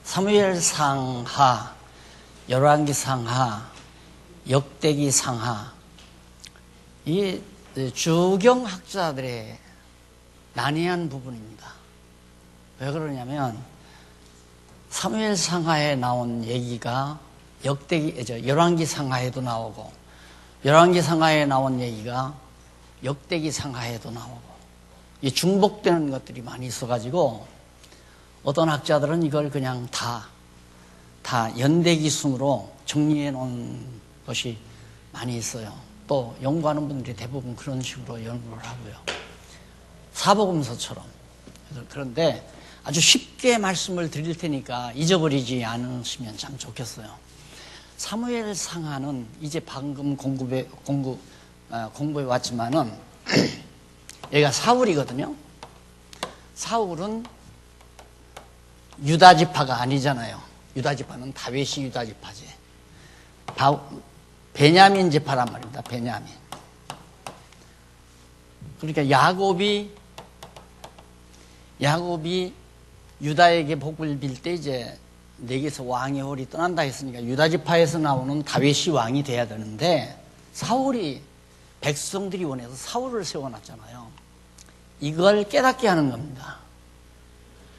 사무엘 상하, 열왕기 상하, 역대기 상하, 이 주경학자들의 난해한 부분입니다. 왜 그러냐면 사무엘 상하에 나온 얘기가 열왕기 상하에도 나오고, 열왕기 상하에 나온 얘기가 역대기 상하에도 나오고, 이 중복되는 것들이 많이 있어가지고 어떤 학자들은 이걸 그냥 다 연대기순으로 정리해 놓은 것이 많이 있어요. 또 연구하는 분들이 대부분 그런 식으로 연구를 하고요. 사복음서처럼. 그런데 아주 쉽게 말씀을 드릴 테니까 잊어버리지 않으시면 참 좋겠어요. 사무엘 상하는 이제 방금 공부해 왔지만은 여기가 사울이거든요. 사울은 유다지파가 아니잖아요. 유다지파는 다윗이 유다지파지. 베냐민 지파란 말입니다. 베냐민. 그러니까 야곱이 유다에게 복을 빌 때 이제 내게서 왕의 홀이 떠난다 했으니까 유다지파에서 나오는 다윗이 왕이 돼야 되는데, 사울이 백성들이 원해서 사울을 세워놨잖아요. 이걸 깨닫게 하는 겁니다.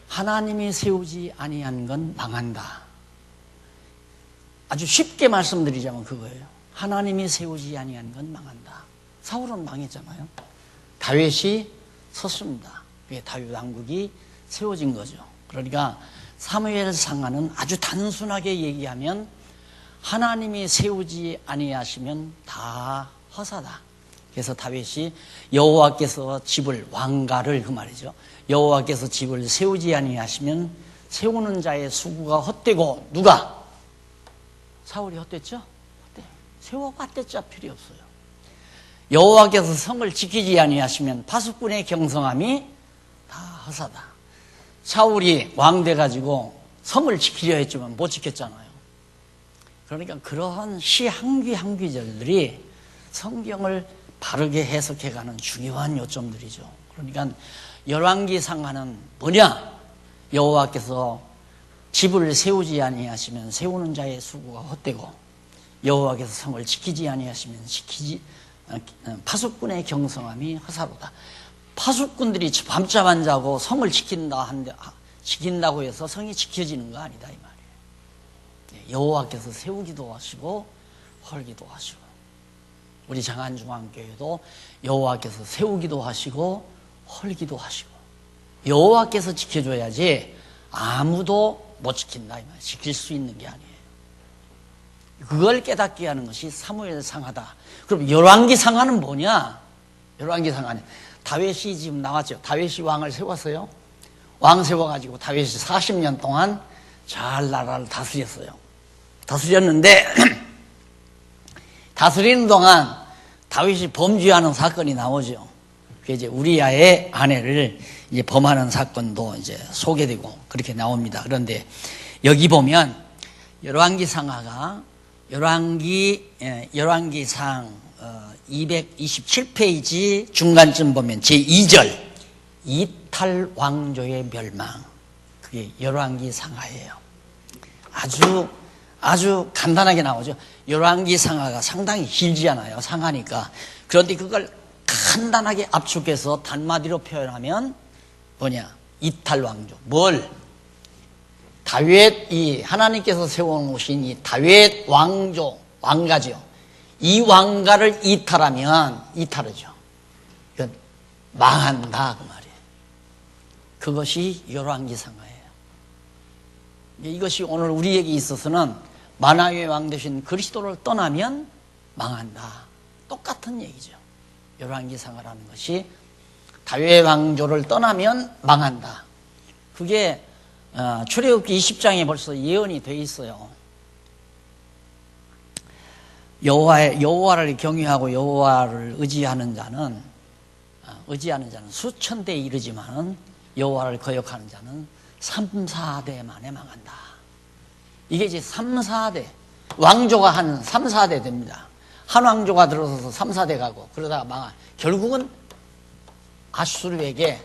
하나님이 세우지 아니한 건 망한다. 아주 쉽게 말씀드리자면 그거예요. 하나님이 세우지 아니한 건 망한다. 사울은 망했잖아요. 다윗이 섰습니다. 그게 다윗 왕국이 세워진 거죠. 그러니까 사무엘 상하는 아주 단순하게 얘기하면 하나님이 세우지 아니하시면 다 허사다. 그래서 다윗이 여호와께서 집을, 왕가를 그 말이죠. 여호와께서 집을 세우지 아니하시면 세우는 자의 수고가 헛되고, 누가? 사울이 헛됐죠? 세워봤댔자 필요 없어요. 여호와께서 성을 지키지 아니하시면 파수꾼의 경성함이 다 허사다. 사울이 왕 돼가지고 성을 지키려 했지만 못 지켰잖아요. 그러니까 그러한 시 한 귀 한 귀절들이 성경을 바르게 해석해가는 중요한 요점들이죠. 그러니까 열왕기 상하는 뭐냐? 여호와께서 집을 세우지 아니하시면 세우는 자의 수고가 헛되고, 여호와께서 성을 지키지 아니하시면 파수꾼의 경성함이 허사로다. 파수꾼들이 밤잠 안 자고 성을 지킨다고 해서 성이 지켜지는 거 아니다 이 말이에요. 여호와께서 세우기도 하시고 헐기도 하시고, 우리 장안중앙교회도 여호와께서 세우기도 하시고 헐기도 하시고, 여호와께서 지켜줘야지 아무도 못 지킨다 이 말이에요. 지킬 수 있는 게 아니에요. 그걸 깨닫게 하는 것이 사무엘 상하다. 그럼 열왕기 상하는 뭐냐? 열왕기 상하는 다윗이 지금 나왔죠. 다윗이 왕을 세웠어요. 왕 세워가지고 다윗이 40년 동안 잘 나라를 다스렸어요. 다스렸는데 다스리는 동안 다윗이 범죄하는 사건이 나오죠. 그게 이제 우리야의 아내를 이제 범하는 사건도 이제 소개되고 그렇게 나옵니다. 그런데 여기 보면 열왕기 상하가 열왕기상 227페이지 중간쯤 보면 제2절 이탈 왕조의 멸망, 그게 열왕기 상하예요. 아주 간단하게 나오죠. 열왕기 상하가 상당히 길지 않아요. 상하니까. 그런데 그걸 간단하게 압축해서 단마디로 표현하면 뭐냐? 이탈 왕조. 뭘? 다윗, 하나님께서 세워놓으신 이 다윗 왕조, 왕가죠. 이 왕가를 이탈하죠. 이건 망한다 그 말이에요. 그것이 열왕기 상하예요. 이것이 오늘 우리에게 있어서는 만왕의 왕 되신 그리스도를 떠나면 망한다. 똑같은 얘기죠. 열왕기 상하라는 것이 다윗 왕조를 떠나면 망한다. 그게 출애굽기 20장에 벌써 예언이 돼 있어요. 여호와를 경외하고 여호와를 의지하는 자는 수천 대에 이르지만은 여호와를 거역하는 자는 3, 4대 만에 망한다. 이게 이제 3, 4대 왕조가 한 3, 4대 됩니다. 한 왕조가 들어서서 3, 4대 가고 그러다가 결국은 아수르에게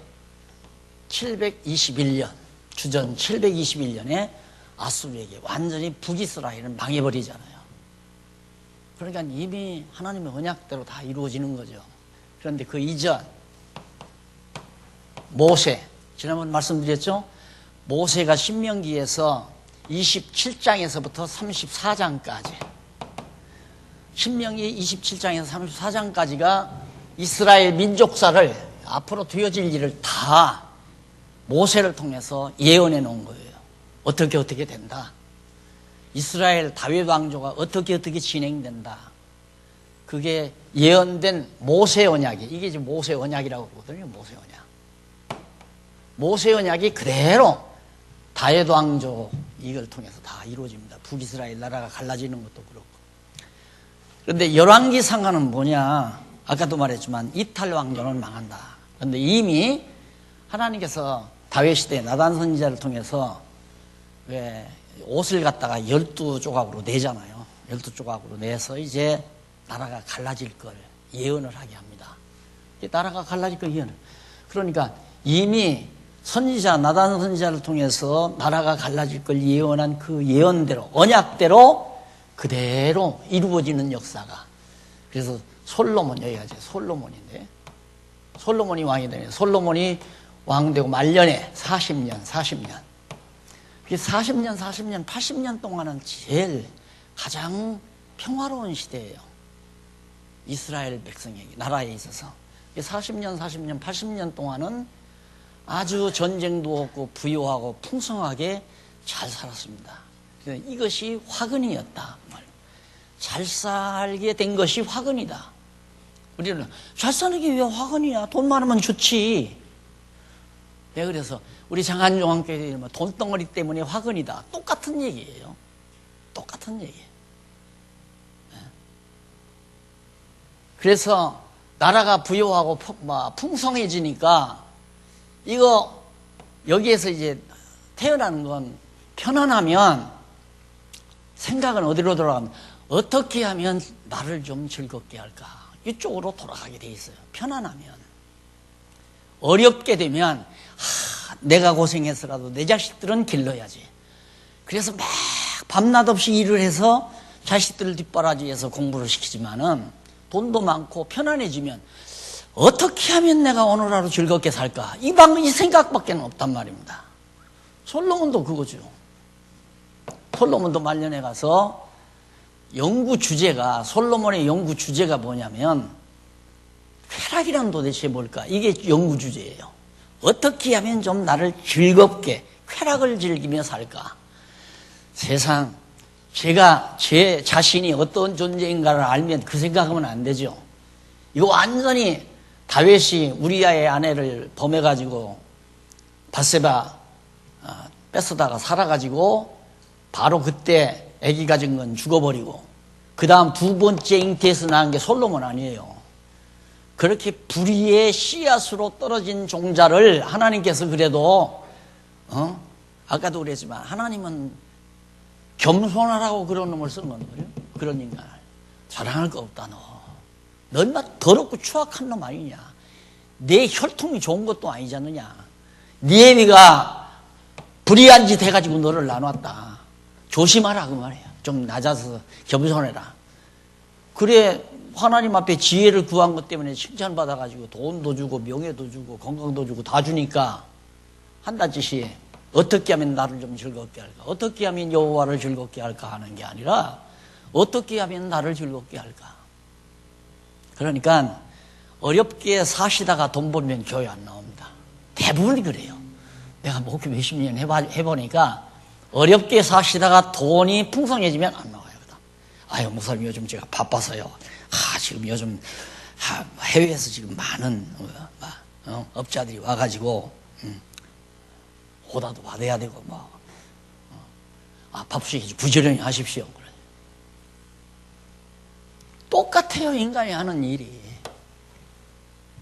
721년 주전 721년에 아수르에게 완전히 북이스라엘은 망해버리잖아요. 그러니까 이미 하나님의 언약대로 다 이루어지는 거죠. 그런데 그 이전 모세, 지난번 말씀드렸죠? 모세가 신명기에서 27장에서부터 34장까지, 신명기 27장에서 34장까지가 이스라엘 민족사를 앞으로 되어질 일을 다 모세를 통해서 예언해 놓은 거예요. 어떻게 된다. 이스라엘 다윗 왕조가 어떻게 진행된다. 그게 예언된 모세 언약이, 이게 이제 모세 언약이라고 그러거든요. 모세 언약. 모세 언약이 그대로 다윗 왕조 이걸 통해서 다 이루어집니다. 북이스라엘 나라가 갈라지는 것도 그렇고. 그런데 열왕기상하는 뭐냐? 아까도 말했지만 이탈 왕조는 망한다. 그런데 이미 하나님께서 다윗 시대 나단 선지자를 통해서 왜 옷을 갖다가 12조각으로 내잖아요. 12조각으로 내서 이제 나라가 갈라질 걸 예언을 하게 합니다. 나라가 갈라질 걸 예언을. 그러니까 이미 선지자, 나단 선지자를 통해서 나라가 갈라질 걸 예언한 그 예언대로, 언약대로 그대로 이루어지는 역사가. 그래서 솔로몬, 여기가 이제 솔로몬인데, 솔로몬이 왕이 되네. 솔로몬이 왕되고 말년에 40년. 그게 40년, 80년 동안은 제일 가장 평화로운 시대예요. 이스라엘 백성에게, 나라에 있어서. 40년, 80년 동안은 아주 전쟁도 없고 부유하고 풍성하게 잘 살았습니다. 이것이 화근이었다. 잘 살게 된 것이 화근이다. 우리는 잘 사는 게 왜 화근이야? 돈 많으면 좋지. 네, 그래서 우리 장안종합교회 돈덩어리 때문에 화근이다. 똑같은 얘기예요. 똑같은 얘기예요. 네. 그래서 나라가 부유하고 풍성해지니까 이거 여기에서 이제 태어나는 건 편안하면 생각은 어디로 돌아가면 어떻게 하면 나를 좀 즐겁게 할까? 이쪽으로 돌아가게 돼 있어요. 편안하면. 어렵게 되면 내가 고생해서라도 내 자식들은 길러야지. 그래서 막 밤낮 없이 일을 해서 자식들을 뒷바라지해서 공부를 시키지만은 돈도 많고 편안해지면 어떻게 하면 내가 오늘 하루 즐겁게 살까? 이 생각밖에 없단 말입니다. 솔로몬도 그거죠. 솔로몬도 말년에 가서 솔로몬의 연구 주제가 뭐냐면 쾌락이란 도대체 뭘까? 이게 연구 주제예요. 어떻게 하면 좀 나를 즐겁게 쾌락을 즐기며 살까? 세상, 제 자신이 어떤 존재인가를 알면 그 생각하면 안 되죠. 이거 완전히 다윗이 우리아의 아내를 범해가지고 밧세바 뺏어다가 살아가지고 바로 그때 아기 가진 건 죽어버리고 그 다음 두 번째 잉태에서 낳은 게 솔로몬 아니에요. 그렇게 불의의 씨앗으로 떨어진 종자를 하나님께서 그래도 아까도 그랬지만 하나님은 겸손하라고 그런 놈을 쓴 거예요. 그런 인간을 자랑할 거 없다. 너 얼마나 더럽고 추악한 놈 아니냐. 내 혈통이 좋은 것도 아니지 않느냐. 네 애미가 불의한 짓 해가지고 너를 나눴다. 조심하라 그 말이에요. 좀 낮아서 겸손해라. 그래 하나님 앞에 지혜를 구한 것 때문에 칭찬받아가지고 돈도 주고 명예도 주고 건강도 주고 다 주니까 한단 짓이 어떻게 하면 나를 좀 즐겁게 할까? 어떻게 하면 여호와를 즐겁게 할까 하는 게 아니라 어떻게 하면 나를 즐겁게 할까? 그러니까 어렵게 사시다가 돈 벌면 교회 안 나옵니다. 대부분이 그래요. 내가 목회 몇십 년 해보니까 어렵게 사시다가 돈이 풍성해지면 안 나와요. 아유, 목사님 요즘 제가 바빠서요. 지금 요즘 해외에서 지금 많은 업자들이 와가지고 호다도 받아야 되고 바쁘시겠지. 부지런히 하십시오. 똑같아요, 인간이 하는 일이.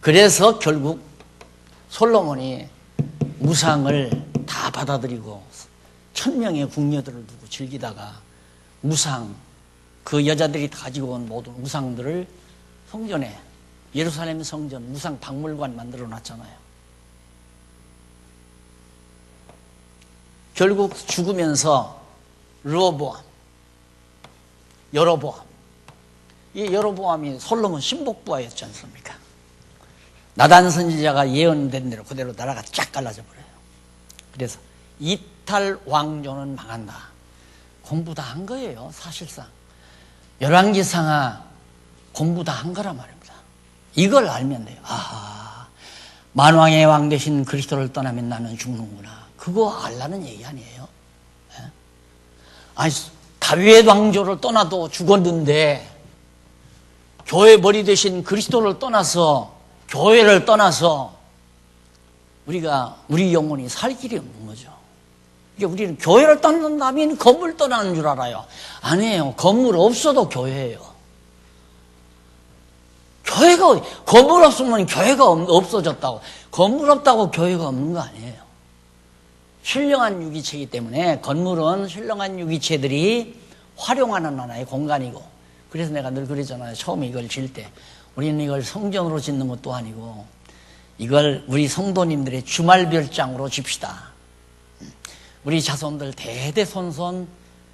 그래서 결국 솔로몬이 무상을 다 받아들이고 1000명의 궁녀들을 두고 즐기다가 무상, 그 여자들이 가지고 온 모든 우상들을 성전에, 예루살렘 성전 무상 박물관 만들어 놨잖아요. 결국 죽으면서 르호보암, 여로보암, 이 여로보암이 솔로몬 신복부하였지 않습니까? 나단 선지자가 예언된 대로 그대로 나라가 쫙 갈라져 버려요. 그래서 이탈 왕조는 망한다. 공부 다 한 거예요, 사실상. 열왕기상하 공부 다 한 거란 말입니다. 이걸 알면 돼요. 아하, 만왕의 왕 되신 그리스도를 떠나면 나는 죽는구나. 그거 알라는 얘기 아니에요. 예? 아니, 다윗 왕조를 떠나도 죽었는데 교회 머리 되신 그리스도를 떠나서, 교회를 떠나서 우리 영혼이 살 길이 없는 거죠. 그러니까 우리는 교회를 떠난다면 건물 떠나는 줄 알아요. 아니에요. 건물 없어도 교회예요. 교회가, 건물 없으면 교회가 없어졌다고. 건물 없다고 교회가 없는 거 아니에요. 신령한 유기체이기 때문에 건물은 신령한 유기체들이 활용하는 하나의 공간이고, 그래서 내가 늘 그러잖아요. 처음에 이걸 지을 때 우리는 이걸 성전으로 짓는 것도 아니고 이걸 우리 성도님들의 주말 별장으로 집시다. 우리 자손들 대대손손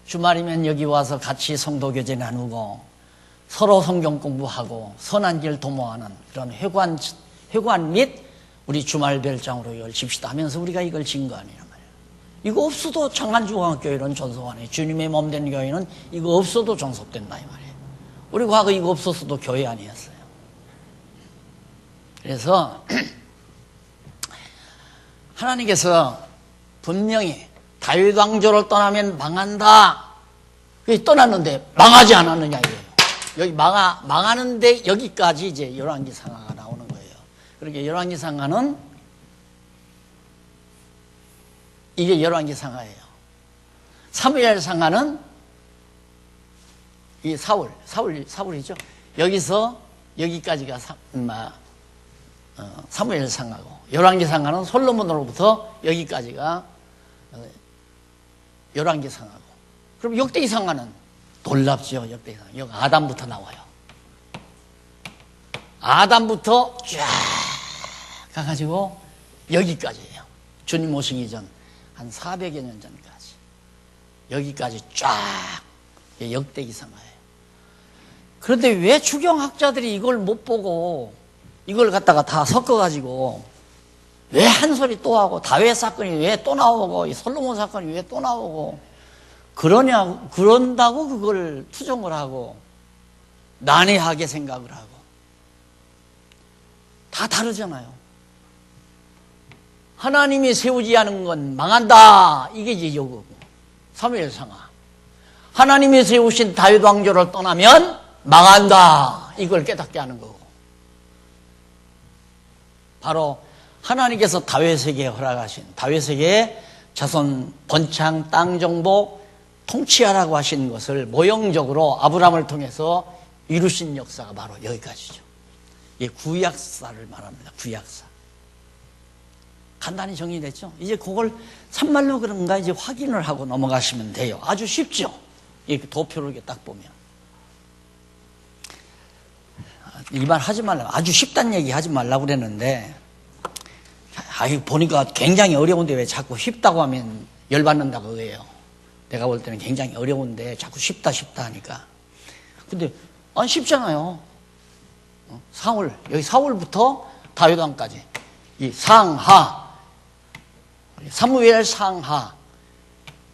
주말이면 여기 와서 같이 성도 교제 나누고 서로 성경 공부하고 선한 길 도모하는 그런 회관 및 우리 주말 별장으로 이걸 집시다 하면서 우리가 이걸 지은 거 아니란 말이에요. 이거 없어도 창안중앙교회는 존속하네. 주님의 몸 된 교회는 이거 없어도 존속된다 이 말이에요. 우리 과거 이거 없었어도 교회 아니었어요. 그래서 하나님께서 분명히 다윗 왕조를 떠나면 망한다. 떠났는데 망하지 않았느냐 이거예요. 여기 망하는데 여기까지 이제 열왕기상하가 나오는 거예요. 그러니까 열왕기상하는 이게 열왕기상하예요. 사무엘상하는 이 사울이죠. 여기서 여기까지가 사무엘상하고 열왕기상하는 솔로몬으로부터 여기까지가 열왕기상하고, 그럼 역대기상하는 놀랍죠. 역대기상 여기 아담부터 나와요. 아담부터 쫙 가가지고 여기까지예요. 주님 오시기 전 한 400여 년 전까지 여기까지 쫙 역대기상하예요. 그런데 왜 추경학자들이 이걸 못 보고 이걸 갖다가 다 섞어가지고 왜 한 소리 또 하고 다윗 사건이 왜 또 나오고 이 솔로몬 사건이 왜 또 나오고 그런다고 그걸 투정을 하고 난해하게 생각을 하고 다 다르잖아요. 하나님이 세우지 않은 건 망한다. 이게 이제 요거고. 사무엘상하. 하나님이 세우신 다윗 왕조를 떠나면 망한다. 이걸 깨닫게 하는 거고. 바로 하나님께서 다윗에게 허락하신, 다윗에게 자손 번창 땅 정복 통치하라고 하신 것을 모형적으로 아브라함을 통해서 이루신 역사가 바로 여기까지죠. 이게 구약사를 말합니다. 구약사. 간단히 정리됐죠? 이제 그걸 참말로 그런가 이제 확인을 하고 넘어가시면 돼요. 아주 쉽죠? 이렇게 도표를 이렇게 딱 보면. 이 말 하지 말라고, 아주 쉽다는 얘기 하지 말라고 그랬는데, 이거 보니까 굉장히 어려운데 왜 자꾸 쉽다고 하면 열받는다고 그래요. 내가 볼 때는 굉장히 어려운데 자꾸 쉽다 하니까. 근데, 쉽잖아요. 여기 사울부터 다윗 왕까지. 이 상하, 사무엘 상하,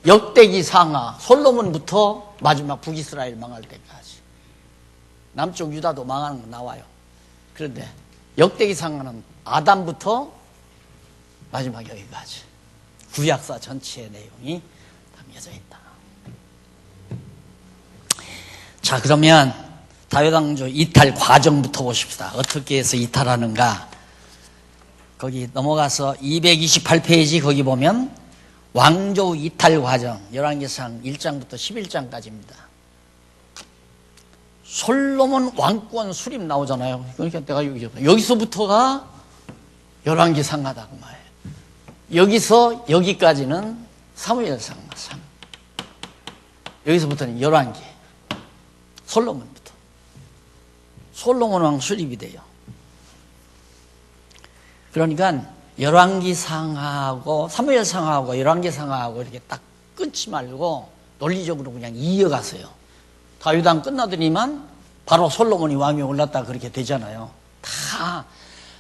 역대기 상하, 솔로몬부터 마지막 북이스라엘 망할 때까지. 남쪽 유다도 망하는 거 나와요. 그런데 역대기 상하는 아담부터 마지막 여기까지. 구약사 전체의 내용이 담겨져 있다. 자, 그러면 다윗 왕조 이탈 과정부터 보십시다. 어떻게 해서 이탈하는가? 거기 넘어가서 228페이지 거기 보면 왕조 이탈 과정, 열왕기상 1장부터 11장까지입니다. 솔로몬 왕권 수립 나오잖아요. 그러니까 내가 여기서부터가 열왕기상하다 그 말이에요. 여기서 여기까지는 사무엘상. 여기서부터는 열왕기. 솔로몬부터. 솔로몬 왕 수립이 돼요. 그러니까 열왕기상하고 사무엘상하고 열왕기상하고 이렇게 딱 끊지 말고 논리적으로 그냥 이어가세요. 다윗왕 끝나더니만 바로 솔로몬이 왕위에 올랐다 그렇게 되잖아요. 다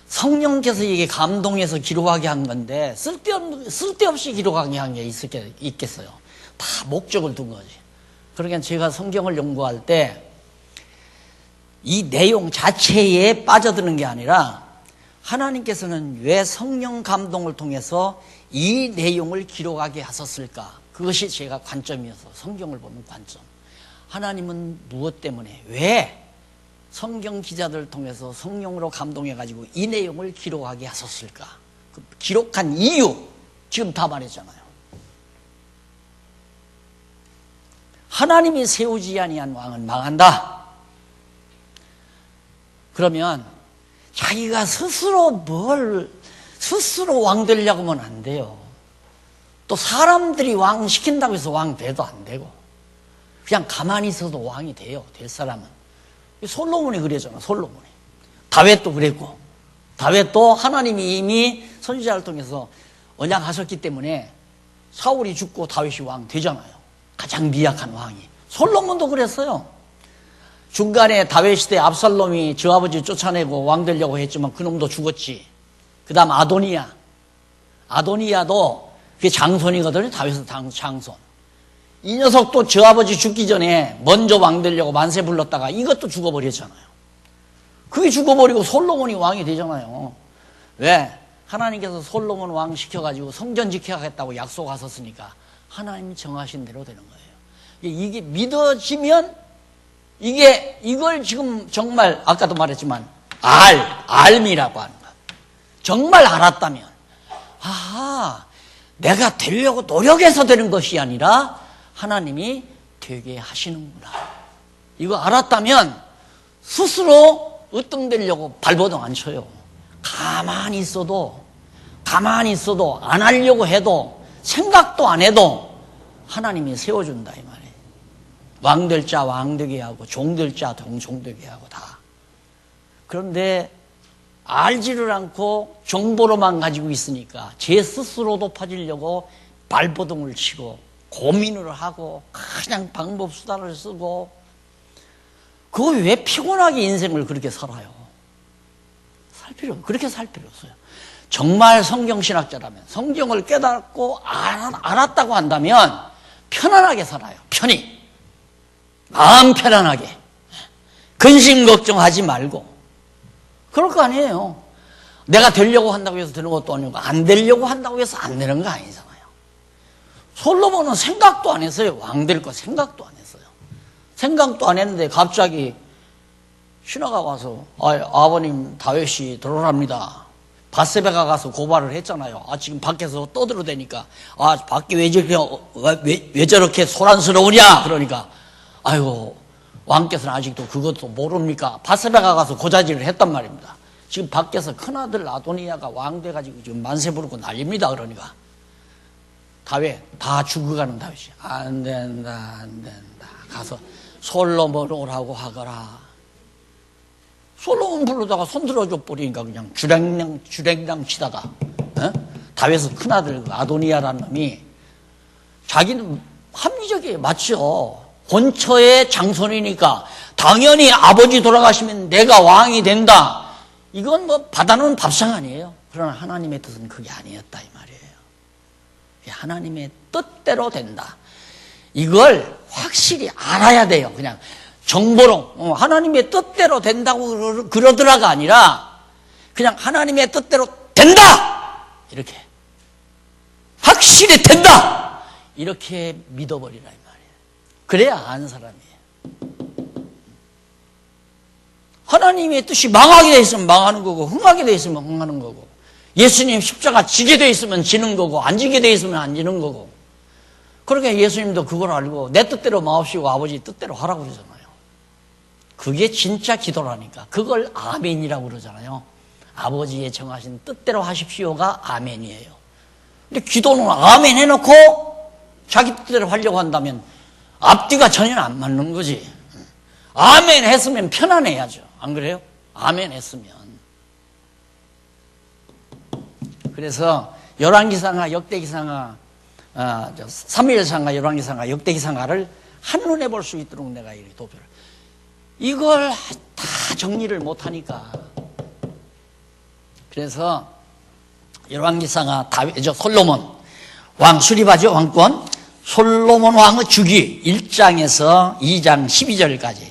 성령께서 이게 감동해서 기록하게 한 건데 쓸데없이 기록하게 한 게 있겠어요. 다 목적을 둔 거지. 그러니까 제가 성경을 연구할 때 이 내용 자체에 빠져드는 게 아니라 하나님께서는 왜 성령 감동을 통해서 이 내용을 기록하게 하셨을까? 그것이 제가 관점이어서 성경을 보는 관점. 하나님은 무엇 때문에 왜 성경 기자들을 통해서 성령으로 감동해가지고 이 내용을 기록하게 하셨을까? 그 기록한 이유 지금 다 말했잖아요. 하나님이 세우지 아니한 왕은 망한다. 그러면 자기가 스스로 왕 되려고 하면 안 돼요. 또 사람들이 왕 시킨다고 해서 왕 돼도 안 되고 그냥 가만히 있어도 왕이 돼요. 될 사람은. 솔로몬이 그랬잖아. 솔로몬이. 다윗도 그랬고 다윗도 하나님이 이미 선지자를 통해서 언약하셨기 때문에 사울이 죽고 다윗이 왕 되잖아요. 가장 미약한 왕이. 솔로몬도 그랬어요. 중간에 다윗 시대에 압살롬이 저 아버지 쫓아내고 왕 되려고 했지만 그놈도 죽었지. 그 다음 아도니야도 그게 장손이거든요. 다윗의 장손. 이 녀석도 저 아버지 죽기 전에 먼저 왕 되려고 만세 불렀다가 이것도 죽어버렸잖아요. 그게 죽어버리고 솔로몬이 왕이 되잖아요. 왜? 하나님께서 솔로몬 왕 시켜가지고 성전 지켜야겠다고 약속하셨으니까 하나님이 정하신 대로 되는 거예요. 이게 믿어지면 이걸 지금 정말 아까도 말했지만 알미라고 하는 거야. 정말 알았다면 내가 되려고 노력해서 되는 것이 아니라 하나님이 되게 하시는구나. 이거 알았다면 스스로 으뜸되려고 발버둥 안 쳐요. 가만히 있어도 안 하려고 해도 생각도 안 해도 하나님이 세워준다 이 말이에요. 왕될 자 왕되게 하고 종될 자 종되게 하고 다. 그런데 알지를 않고 정보로만 가지고 있으니까 제 스스로 높아지려고 발버둥을 치고 고민을 하고 그냥 방법 수단을 쓰고 그거 왜 피곤하게 인생을 그렇게 살아요? 그렇게 살 필요 없어요. 정말 성경신학자라면 성경을 깨닫고 알았다고 한다면 편안하게 살아요. 편히. 마음 편안하게. 근심 걱정하지 말고. 그럴 거 아니에요. 내가 되려고 한다고 해서 되는 것도 아니고 안 되려고 한다고 해서 안 되는 거 아니잖아요. 솔로몬은 생각도 안 했어요. 왕 될 거 생각도 안 했어요. 생각도 안 했는데 갑자기 신하가 와서 아버님 다윗이 들어오랍니다. 밧세바가 가서 고발을 했잖아요. 지금 밖에서 떠들어대니까 밖에 왜 저렇게 소란스러우냐 그러니까 아이고 왕께서는 아직도 그것도 모릅니까? 밧세바가 가서 고자질을 했단 말입니다. 지금 밖에서 큰아들 아도니야가 왕 돼가지고 지금 만세 부르고 난립니다. 그러니까 다윗 다 죽어가는 다윗이 안 된다 가서 솔로몬 오라고 하거라. 솔로몬 부르다가 손들어줘 버리니까 그냥 주랭랑 치다가 다윗의 큰아들 아도니야라는 놈이 자기는 합리적이에요. 맞죠? 본처의 장손이니까 당연히 아버지 돌아가시면 내가 왕이 된다. 이건 받아놓은 밥상 아니에요. 그러나 하나님의 뜻은 그게 아니었다 이 말이에요. 하나님의 뜻대로 된다. 이걸 확실히 알아야 돼요. 그냥 정보로 하나님의 뜻대로 된다고 그러더라가 아니라 그냥 하나님의 뜻대로 된다. 이렇게 확실히 된다. 이렇게 믿어버리라 이 말이에요. 그래야 아는 사람이에요. 하나님의 뜻이 망하게 돼 있으면 망하는 거고 흥하게 돼 있으면 흥하는 거고 예수님 십자가 지게 돼 있으면 지는 거고 안 지게 돼 있으면 안 지는 거고 그러니까 예수님도 그걸 알고 내 뜻대로 마옵시고 아버지 뜻대로 하라고 그러잖아요. 그게 진짜 기도라니까. 그걸 아멘이라고 그러잖아요. 아버지의 정하신 뜻대로 하십시오가 아멘이에요. 근데 기도는 아멘 해놓고 자기 뜻대로 하려고 한다면 앞뒤가 전혀 안 맞는 거지. 아멘 했으면 편안해야죠. 안 그래요? 아멘 했으면. 그래서 열왕기상하, 역대기상하, 사무엘상하, 열왕기상하, 역대기상하를 한눈에 볼 수 있도록 내가 이렇게 도표를. 이걸 다 정리를 못하니까. 그래서 열왕기상하, 솔로몬 왕 수립하죠, 왕권. 솔로몬 왕의 주기 1장에서 2장 12절까지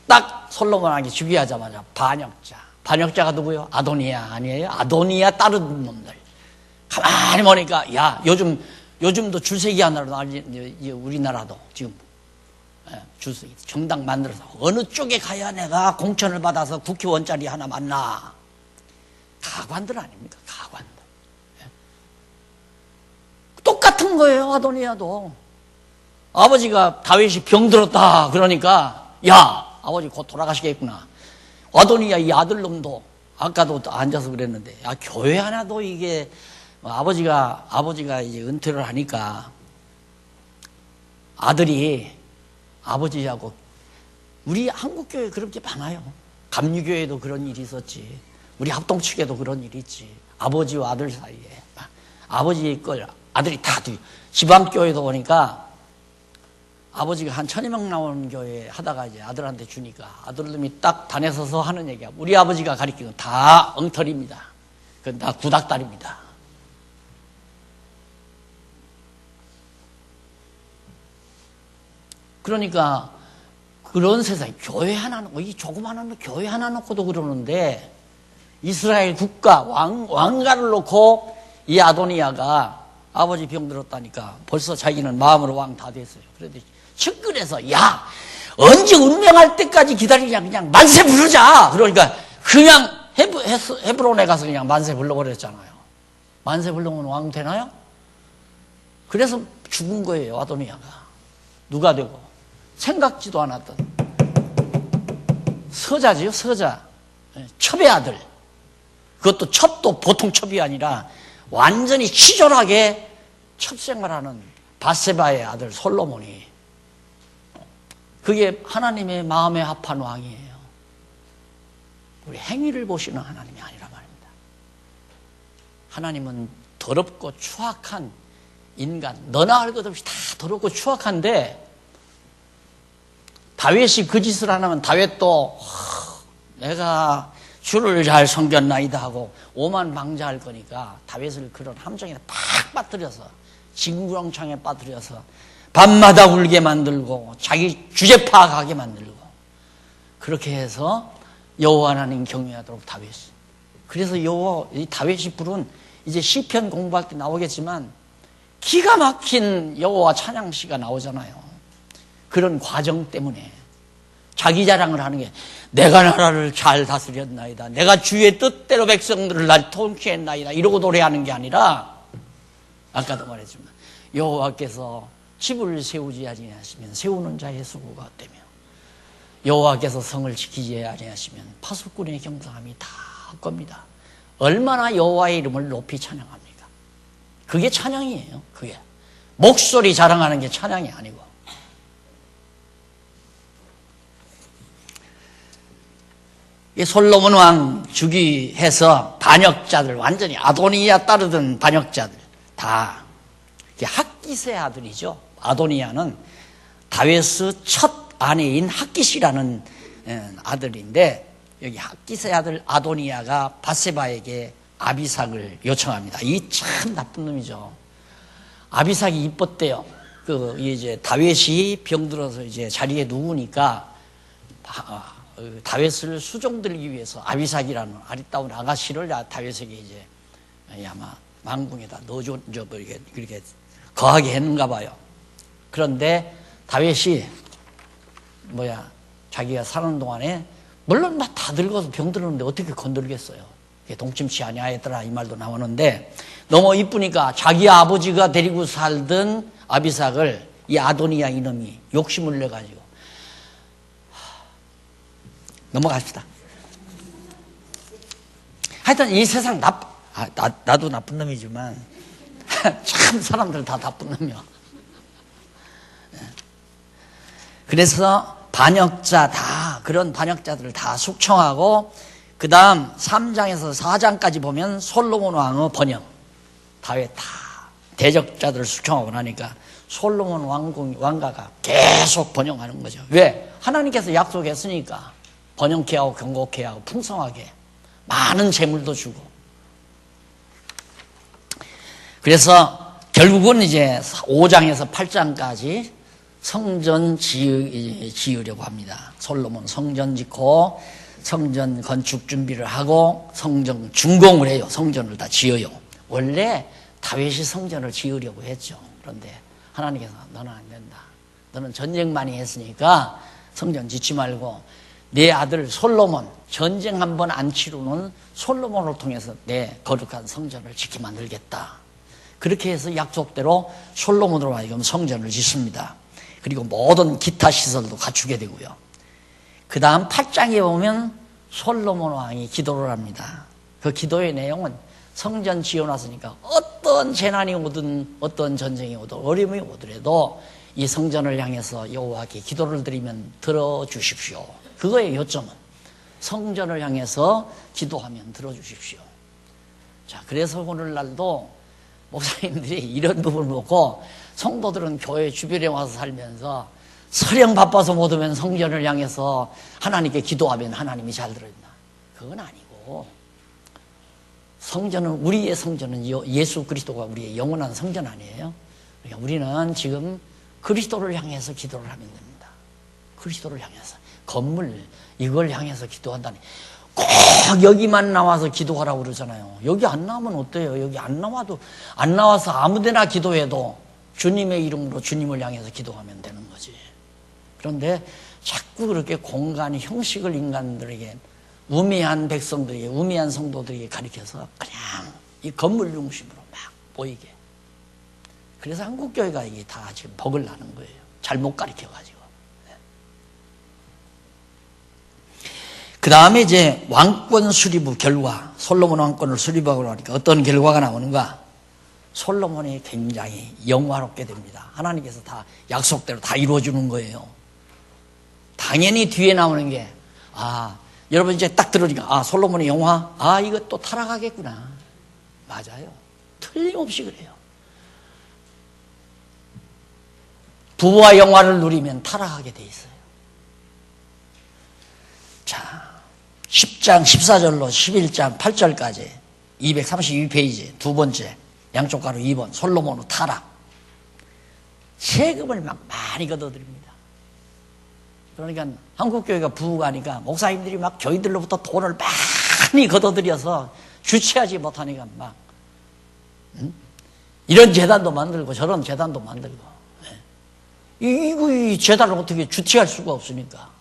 딱 솔로몬 왕이 주기하자마자 반역자가 누구요? 아도니아 아니에요? 아도니아 따르는 놈들. 가만히 보니까 야 요즘도 줄세기 하나로 우리나라도 지금 줄세기 정당 만들어서 어느 쪽에 가야 내가 공천을 받아서 국회의원짜리 하나 만나. 가관들 아닙니까? 가관들. 똑같은 거예요. 아도니아도. 아버지가 다윗이 병들었다 그러니까 야 아버지 곧 돌아가시겠구나. 아도니아 이 아들놈도 아까도 앉아서 그랬는데 야 교회 하나도 이게 아버지가 이제 은퇴를 하니까 아들이 아버지하고 우리 한국교회 그런 게 많아요. 감리교회도 그런 일이 있었지. 우리 합동측에도 그런 일이 있지. 아버지와 아들 사이에 아버지 걸 아들이 다 지방교회도 보니까 아버지가 한 1000명 나오는 교회 하다가 이제 아들한테 주니까 아들놈이 딱 단에 서서 하는 얘기야. 우리 아버지가 가르치는 다 엉터리입니다. 그건 다 구닥다리입니다. 그러니까 그런 세상에 교회 하나 놓고 이 조그마한 교회 하나 놓고도 그러는데 이스라엘 국가 왕가를 놓고 이 아도니아가 아버지 병들었다니까 벌써 자기는 마음으로 왕 다 됐어요. 그런데 측근에서 야 언제 운명할 때까지 기다리냐 그냥 만세 부르자. 그러니까 그냥 헤브론에 가서 그냥 만세 불러버렸잖아요. 만세 부르면 왕 되나요? 그래서 죽은 거예요. 아도니아가. 누가 되고 생각지도 않았던 서자지요. 서자. 첩의 아들. 그것도 첩도 보통 첩이 아니라 완전히 치졸하게 첩생활하는 밧세바의 아들 솔로몬이 그게 하나님의 마음에 합한 왕이에요. 우리 행위를 보시는 하나님이 아니라 말입니다. 하나님은 더럽고 추악한 인간, 너나 할 것 없이 다 더럽고 추악한데 다윗이 그 짓을 안 하면 다윗도 내가 주를 잘 섬겼나이다 하고 오만방자할 거니까 다윗을 그런 함정에 팍 빠뜨려서 진구렁창에 빠뜨려서 밤마다 울게 만들고 자기 주제 파악하게 만들고 그렇게 해서 여호와 하나님 경외하도록 다윗이. 그래서 이 다윗이 부른 이제 시편 공부할 때 나오겠지만 기가 막힌 여호와 찬양시가 나오잖아요. 그런 과정 때문에 자기 자랑을 하는 게 내가 나라를 잘 다스렸나이다. 내가 주의 뜻대로 백성들을 날 통치했나이다. 이러고 노래하는 게 아니라 아까도 말했지만 여호와께서 집을 세우지 아니하시면 세우는 자의 수고가 되며 여호와께서 성을 지키지 아니하시면 파수꾼의 경상함이 다 겁니다. 얼마나 여호와의 이름을 높이 찬양합니까? 그게 찬양이에요. 그게 목소리 자랑하는 게 찬양이 아니고. 이 솔로몬 왕 주기해서 반역자들 완전히 아도니아 따르던 반역자들 다 핫깃의 아들이죠. 아도니아는 다윗의 첫 아내인 핫깃이라는 아들인데 여기 핫깃의 아들 아도니아가 밧세바에게 아비삭을 요청합니다. 이 참 나쁜 놈이죠. 아비삭이 이뻤대요. 이제 다윗이 병들어서 이제 자리에 누우니까 다윗을 수종들기 위해서 아비삭이라는 아리따운 아가씨를 다윗에게 이제 아마 왕궁에다 넣어줘 이렇게 거하게 했는가 봐요. 그런데 다윗이 자기가 사는 동안에 물론 막 다 늙어서 병들었는데 어떻게 건들겠어요. 동침치 아니하였더라 이 말도 나오는데 너무 이쁘니까 자기 아버지가 데리고 살던 아비삭을 이 아도니아 이놈이 욕심을 내가지고 넘어갑시다. 하여튼 이 세상 나도 나쁜 놈이지만 참 사람들 다 나쁜 놈이야. 그래서 반역자 다 그런 반역자들을 다 숙청하고 그 다음 3장에서 4장까지 보면 솔로몬 왕의 번영. 다윗 다 대적자들을 숙청하고 나니까 솔로몬 왕가가 계속 번영하는 거죠. 왜? 하나님께서 약속했으니까. 번영케 하고 경고케 하고 풍성하게 많은 재물도 주고. 그래서 결국은 이제 5장에서 8장까지 성전 지으려고 합니다. 솔로몬 성전 짓고 성전 건축 준비를 하고 성전 준공을 해요. 성전을 다 지어요. 원래 다윗이 성전을 지으려고 했죠. 그런데 하나님께서 너는 안 된다. 너는 전쟁 많이 했으니까 성전 짓지 말고 내 아들 솔로몬, 전쟁 한 번 안 치르는 솔로몬을 통해서 내 거룩한 성전을 짓게 만들겠다. 그렇게 해서 약속대로 솔로몬으로 하여금 성전을 짓습니다. 그리고 모든 기타 시설도 갖추게 되고요. 그 다음 8장에 보면 솔로몬 왕이 기도를 합니다. 그 기도의 내용은 성전 지어놨으니까 어떤 재난이 오든 어떤 전쟁이 오든 어려움이 오더라도 이 성전을 향해서 여호와께 기도를 드리면 들어주십시오. 그거의 요점은 성전을 향해서 기도하면 들어주십시오. 자, 그래서 오늘날도 목사님들이 이런 부분을 보고 성도들은 교회 주변에 와서 살면서 설령 바빠서 못 오면 성전을 향해서 하나님께 기도하면 하나님이 잘 들어준다. 그건 아니고 성전은 우리의 성전은 예수 그리스도가 우리의 영원한 성전 아니에요. 그러니까 우리는 지금 그리스도를 향해서 기도를 하면 됩니다. 그리스도를 향해서 건물 이걸 향해서 기도한다니 꼭 여기만 나와서 기도하라고 그러잖아요. 여기 안 나오면 어때요? 여기 안 나와서 아무데나 기도해도 주님의 이름으로 주님을 향해서 기도하면 되는 거지. 그런데 자꾸 그렇게 공간이 형식을 인간들에게 우매한 백성들에게 우매한 성도들에게 가리켜서 그냥 이 건물 중심으로 막 보이게. 그래서 한국교회가 이게 다 지금 벅을 나는 거예요. 잘못 가리켜가지고. 그 다음에 이제 왕권 수립의 결과, 솔로몬 왕권을 수립하고 나니까 어떤 결과가 나오는가? 솔로몬이 굉장히 영화롭게 됩니다. 하나님께서 다 약속대로 다 이루어주는 거예요. 당연히 뒤에 나오는 게, 여러분 이제 딱 들으니까, 솔로몬의 영화? 이거 또 타락하겠구나. 맞아요. 틀림없이 그래요. 부와 영화를 누리면 타락하게 돼 있어요. 자, 10장 14절로 11장 8절까지 232페이지 두 번째 양쪽 가로 2번 솔로몬의 타락. 세금을 막 많이 걷어들입니다. 그러니까 한국교회가 부흥하니까 목사님들이 막 교인들로부터 돈을 많이 걷어들여서 주체하지 못하니까 막 이런 재단도 만들고 저런 재단도 만들고 이 재단을 어떻게 주체할 수가 없으니까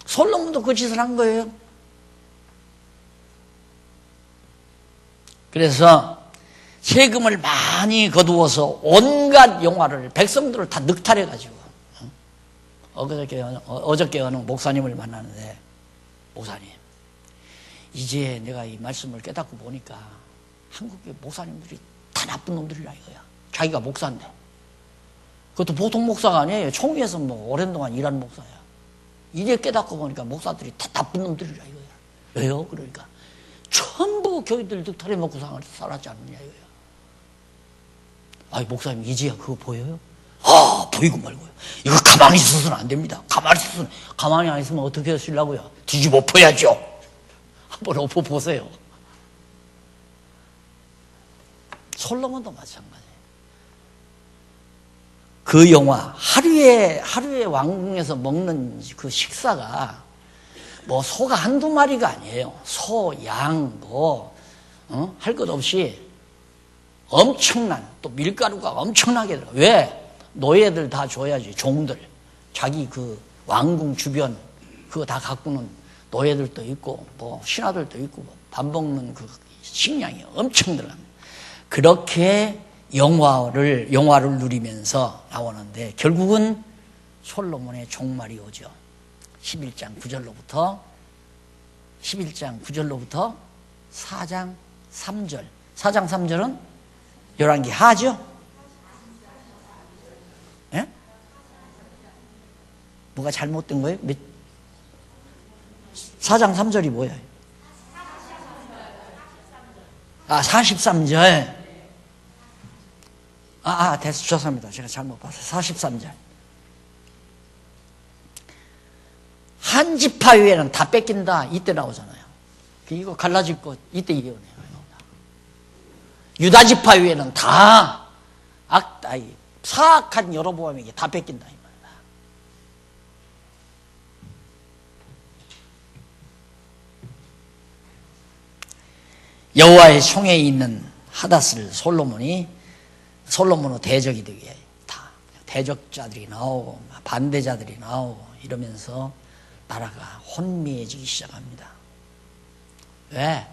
솔로몬도 그 짓을 한 거예요. 그래서 세금을 많이 거두어서 온갖 영화를 백성들을 다 늑탈해가지고 어저께 어느 목사님을 만나는데 목사님 이제 내가 이 말씀을 깨닫고 보니까 한국의 목사님들이 다 나쁜 놈들이라 이거야. 자기가 목사인데 그것도 보통 목사가 아니에요. 총회에서 뭐 오랜 동안 일한 목사야. 이제 깨닫고 보니까 목사들이 다 나쁜 놈들이라 이거야. 왜요? 그러니까 전부 교인들 늑탈해 먹고 살았지 않느냐 이거야. 목사님 이제야 그거 보여요? 보이고 말고요. 이거 가만히 있어서는 안 됩니다. 가만히 안 있으면 어떻게 하시려고요? 뒤집어 엎어야죠. 한번 엎어 보세요. 솔로몬도 마찬가지예요. 그 영화 하루에 왕궁에서 먹는 그 식사가 뭐 소가 한두 마리가 아니에요. 소, 양, 할 것 없이 엄청난 또 밀가루가 엄청나게 들어가. 왜? 노예들 다 줘야지. 종들 자기 그 왕궁 주변 그거 다 가꾸는 노예들도 있고 뭐 신하들도 있고 밥 먹는 그 식량이 엄청 들어갑니다. 그렇게 영화를 누리면서 나오는데 결국은 솔로몬의 종말이 오죠. 11장 9절로부터 4장 3절. 4장 3절은 열왕기 하죠? 예? 뭐가 잘못된 거예요? 4장 3절이 뭐예요? 43절. 됐어. 죄송합니다. 제가 잘못 봤어요. 43절. 한 지파 외에는 다 뺏긴다. 이때 나오잖아요. 이거 갈라질 거, 이때 예언해요. 유다 지파 외에는 다 사악한 여로보암에게 다 뺏긴다. 이 말이다. 여호와의 총회에 있는 하닷을 솔로몬의 대적이 되기 위해 다 대적자들이 나오고 반대자들이 나오고 이러면서 나라가 혼미해지기 시작합니다. 왜?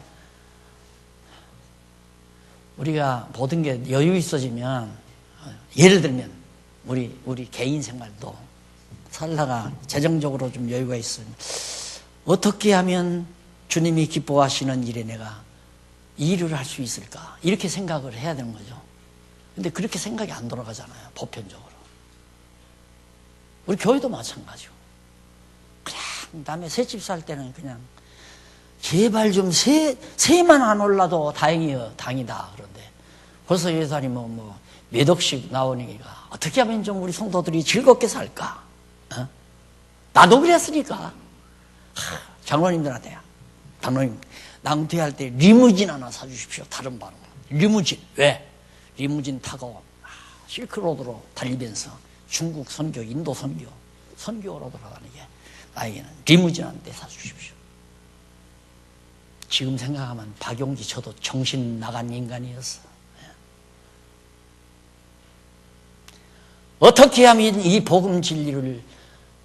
우리가 모든 게 여유 있어지면, 예를 들면 우리 개인 생활도 살다가 재정적으로 좀 여유가 있으면 어떻게 하면 주님이 기뻐하시는 일에 내가 일을 할 수 있을까? 이렇게 생각을 해야 되는 거죠. 근데 그렇게 생각이 안 돌아가잖아요. 보편적으로. 우리 교회도 마찬가지고. 그냥 남의 새집 살 때는 그냥 제발 좀 새만 안 올라도 다행이다. 그런데 벌써 예산이 몇 억씩 나오니까 어떻게 하면 좀 우리 성도들이 즐겁게 살까? 나도 그랬으니까. 장로님들한테, 장로님 낭퇴할 때 리무진 하나 사주십시오. 다른 바로 리무진. 왜? 리무진 타고 실크로드로 달리면서 중국 선교, 인도 선교로 돌아가는 게 나에게는 리무진 한 대 사주십시오. 지금 생각하면 박용기 저도 정신 나간 인간이었어. 어떻게 하면 이 복음 진리를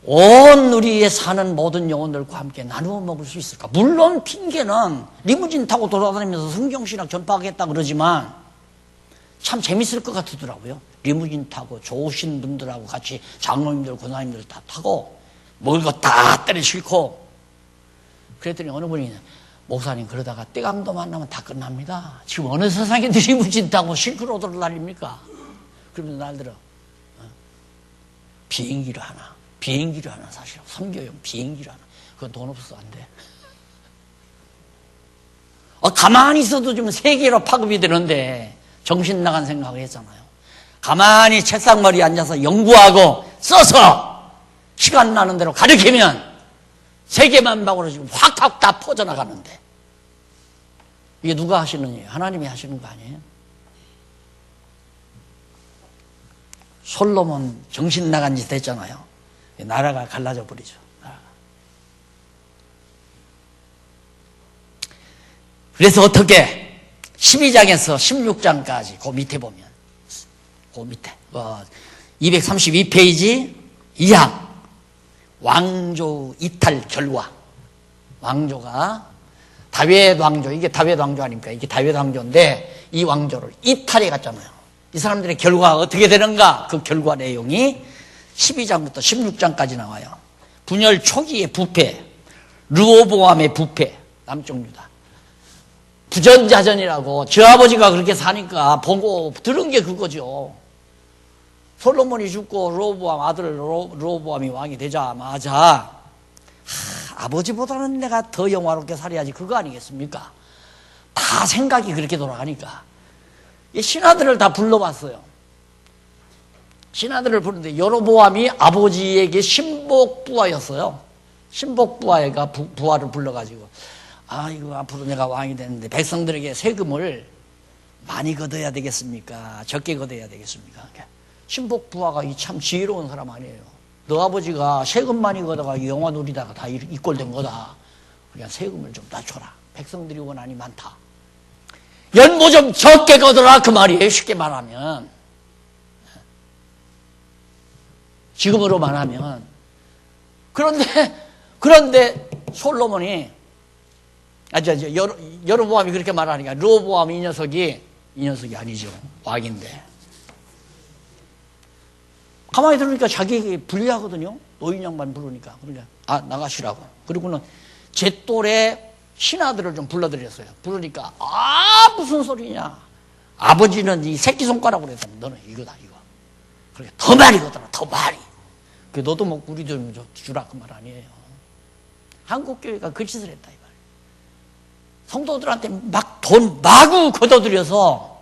온 우리의 사는 모든 영혼들과 함께 나누어 먹을 수 있을까? 물론 핑계는 리무진 타고 돌아다니면서 성경신학 전파하겠다 그러지만 참 재밌을 것 같더라고요. 리무진 타고 좋으신 분들하고 같이 장로님들, 권사님들 다 타고 먹을 거 다 때려 싣고 그랬더니 어느 분이 목사님 그러다가 떼강도 만나면 다 끝납니다. 지금 어느 세상에 리무진 타고 실크로드를 날립니까? 그러면서 날들어 비행기를 하나 사실 선교용 비행기를 하나. 그건 돈 없어서 안 돼. 가만히 있어도 좀 세계로 파급이 되는데 정신 나간 생각을 했잖아요. 가만히 책상머리에 앉아서 연구하고 써서 시간 나는 대로 가르치면 세계만 박으로 지금 확확 다 퍼져나가는데 이게 누가 하시는 일이에요? 하나님이 하시는 거 아니에요? 솔로몬 정신 나간 짓 했잖아요. 나라가 갈라져 버리죠. 그래서 어떻게 12장에서 16장까지 그 밑에 보면 그 밑에 232페이지 이항 왕조 이탈 결과. 왕조가 다윗 왕조, 이게 다윗 왕조 아닙니까? 이게 다윗 왕조인데 이 왕조를 이탈해 갔잖아요. 이 사람들의 결과가 어떻게 되는가? 그 결과 내용이 12장부터 16장까지 나와요. 분열 초기의 부패, 르호보암의 부패, 남쪽 유다. 부전자전이라고 저 아버지가 그렇게 사니까 보고 들은 게 그거죠. 솔로몬이 죽고 르호보암 아들 르호보암이 왕이 되자마자 아버지보다는 내가 더 영화롭게 살아야지 그거 아니겠습니까? 다 생각이 그렇게 돌아가니까 신하들을 다 불러봤어요. 신하들을 부르는데 여로보암이 아버지에게 신복부하였어요. 신복부하가 부하를 불러가지고 이거 앞으로 내가 왕이 되는데 백성들에게 세금을 많이 걷어야 되겠습니까? 적게 걷어야 되겠습니까? 신복부하가 참 지혜로운 사람 아니에요. 너 아버지가 세금 많이 걷어가 영화 누리다가 다 이 꼴 된 거다. 그냥 세금을 좀 낮춰라. 백성들이 원한이 많다. 연보 좀 적게 걷어라 그 말이에요. 쉽게 말하면. 지금으로 말하면. 그런데 솔로몬이 여로보암이 그렇게 말하니까 르호보암 이 녀석이 아니죠. 왕인데. 가만히 들으니까 자기에게 불리하거든요. 노인 양반 부르니까. 그러니까 나가시라고. 그리고는 제 또래 신하들을 좀 불러드렸어요. 부르니까 무슨 소리냐. 아버지는 이 새끼손가락으로 했다. 너는 이거다 이거. 그러니까 더 많이 거더라. 더 많이. 너도 먹고 우리도 좀 주라 그 말 아니에요. 한국교회가 그 짓을 했다 이 말이에요. 성도들한테 막 돈 마구 걷어들여서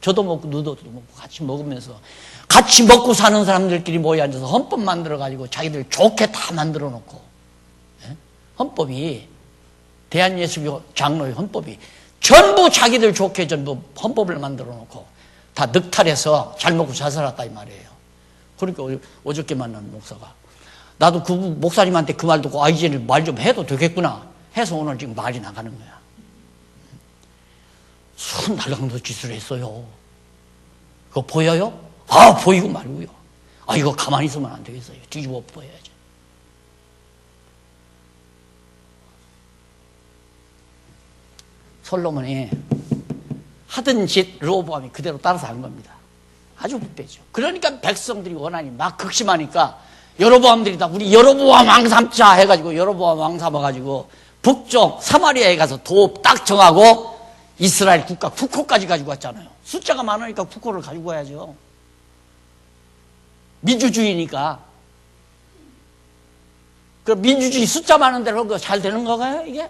저도 먹고 너도 먹고 같이 먹으면서 같이 먹고 사는 사람들끼리 모여 앉아서 헌법 만들어가지고 자기들 좋게 다 만들어 놓고, 예? 헌법이 대한예수교 장로의 헌법이 전부 자기들 좋게 전부 헌법을 만들어 놓고 다 늑탈해서 잘 먹고 잘 살았다 이 말이에요. 그러니까 어저께 만난 목사가 나도 그 목사님한테 그 말 듣고 이제 말 좀 해도 되겠구나 해서 오늘 지금 말이 나가는 거야. 순달강도 짓을 했어요. 그거 보여요? 보이고 말고요. 이거 가만히 있으면 안 되겠어요. 뒤집어 엎어야지. 솔로몬이 하던 짓 르호보암이 그대로 따라서 한 겁니다. 아주 부패죠. 그러니까 백성들이 원한이 막 극심하니까 여로보암들이 다 우리 여로보암 왕 삼자 해가지고 여로보암 왕 삼아가지고 북쪽 사마리아에 가서 도읍 딱 정하고 이스라엘 국가 국호까지 가지고 왔잖아요. 숫자가 많으니까 국호를 가지고 와야죠. 민주주의니까. 그럼 민주주의 숫자 많은 대로 잘 되는 거가요, 이게?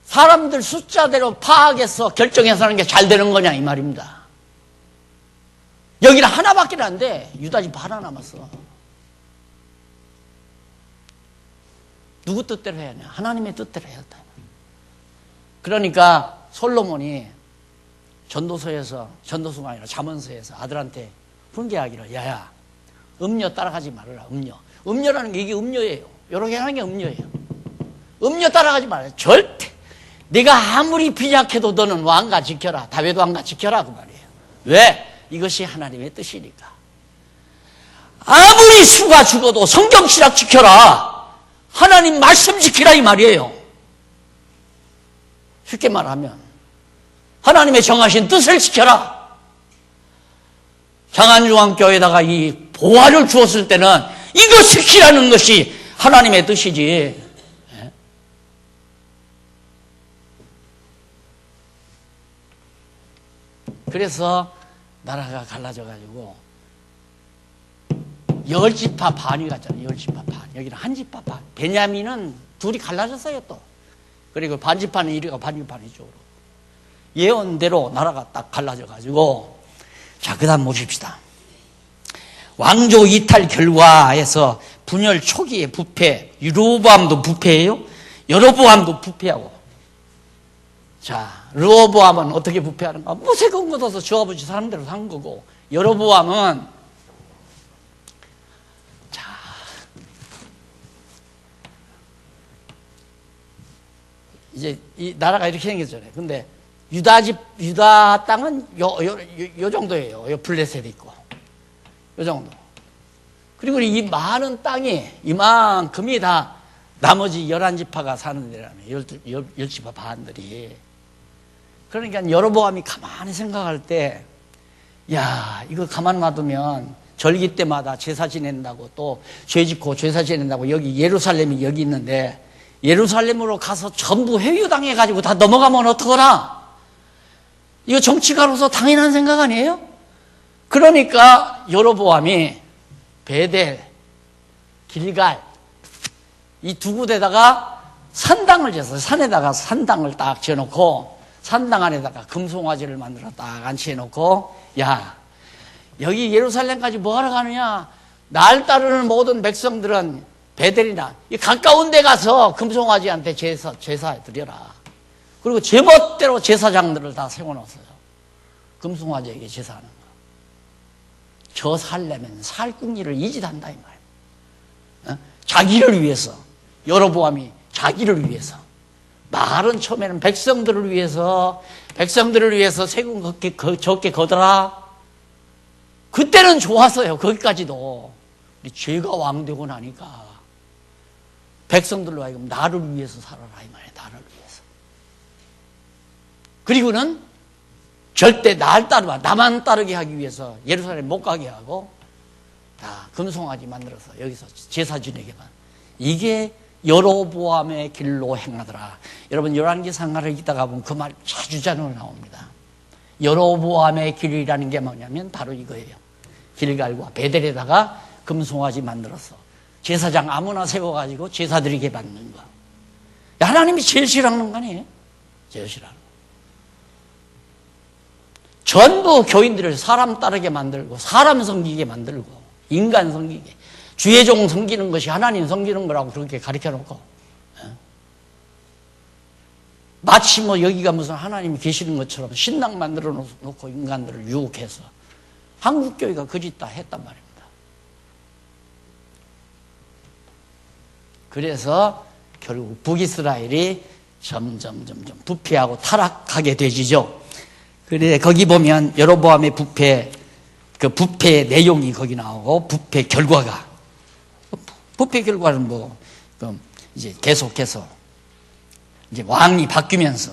사람들 숫자대로 파악해서 결정해서 하는 게 잘 되는 거냐, 이 말입니다. 여기는 하나밖에 안 돼. 유다집 하나 남았어. 누구 뜻대로 해야 하냐? 하나님의 뜻대로 해야 한다. 그러니까 솔로몬이 전도서가 아니라 잠언서에서 아들한테 훈계하기를, 야야, 음료 따라가지 말아라, 음료. 음료라는 게 이게 음료예요. 이렇게 하는 게 음료예요. 음료 따라가지 말아라. 절대. 네가 아무리 빈약해도 너는 왕가 지켜라. 다윗 왕가 지켜라. 그 말이에요. 왜? 이것이 하나님의 뜻이니까. 아무리 수가 죽어도 성경 신학 지켜라. 하나님 말씀 지키라 이 말이에요. 쉽게 말하면 하나님의 정하신 뜻을 지켜라. 장안중앙교회에다가 이 보화를 주었을 때는 이거 지키라는 것이 하나님의 뜻이지. 그래서 나라가 갈라져가지고 10지파 반이 갔잖아요. 10지파 반. 여기는 한 지파 반. 베냐민은 둘이 갈라졌어요 또. 그리고 반지파는 이리가 반지파는 이쪽으로. 예언대로 나라가 딱 갈라져가지고. 자, 그 다음 보십시다. 왕조 이탈 결과에서 분열 초기의 부패. 르호보암도 부패예요. 여로보암도 부패하고. 자, 르호보암은 어떻게 부패하는가? 무색은 걷어서 저 아버지 사는 대로 산 거고, 여로보암은, 자, 이제 이 나라가 이렇게 생겼잖아요. 근데 유다 땅은 요 정도예요. 요 블레셋이 있고. 요 정도. 그리고 이 많은 땅이 이만큼이 다 나머지 11지파가 사는 데라며. 10지파 반들이. 그러니까 여로보암이 가만히 생각할 때, 야, 이거 가만 놔두면 절기 때마다 제사 지낸다고 또 죄 짓고 제사 지낸다고 여기 예루살렘이 여기 있는데 예루살렘으로 가서 전부 회유당해가지고 다 넘어가면 어떡하나? 이거 정치가로서 당연한 생각 아니에요? 그러니까 여로보암이 베델, 길갈 이 두 군데다가 산당을 지었어요. 산에다가 산당을 딱 지어놓고 산당 안에다가 금송아지를 만들어 딱 안치해놓고, 야, 여기 예루살렘까지 뭐하러 가느냐? 날 따르는 모든 백성들은 베델이나 이 가까운 데 가서 금송아지한테 제사 드려라. 그리고 제멋대로 제사장들을 다 세워놨어요. 금송아지에게 제사하는 거. 저 살려면 살궁리를 이짓한다 이 말이에요. 자기를 위해서, 여로보암이 자기를 위해서. 말은 처음에는 백성들을 위해서 세금 적게 거더라. 그때는 좋았어요. 거기까지도. 죄가 왕되고 나니까 백성들로 하여금 나를 위해서 살아라 이 말이에요. 나를 위해서. 그리고는 절대 나만 따르게 하기 위해서 예루살렘 못 가게 하고 다 금송아지 만들어서 여기서 제사 지내게만. 이게 여로보암의 길로 행하더라. 여러분 열왕기상하를 읽다가 보면 그 말 자주자주 나옵니다. 여로보암의 길이라는 게 뭐냐면 바로 이거예요. 길갈과 베델에다가 금송아지 만들어서 제사장 아무나 세워가지고 제사 드리게 받는 거. 하나님이 제일 싫어하는 거 아니에요? 제일 싫어하는 거. 전부 교인들을 사람 따르게 만들고 사람 섬기게 만들고 인간 섬기게 주의 종 섬기는 것이 하나님 섬기는 거라고 그렇게 가르쳐놓고 마치 뭐 여기가 무슨 하나님이 계시는 것처럼 신당 만들어 놓고 인간들을 유혹해서 한국교회가 그짓다 했단 말입니다. 그래서 결국 북이스라엘이 점점 부패하고 타락하게 되지죠. 그래 거기 보면 여로보암의 부패, 그 부패의 내용이 거기 나오고 부패 결과가 뭐 이제 계속해서 이제 왕이 바뀌면서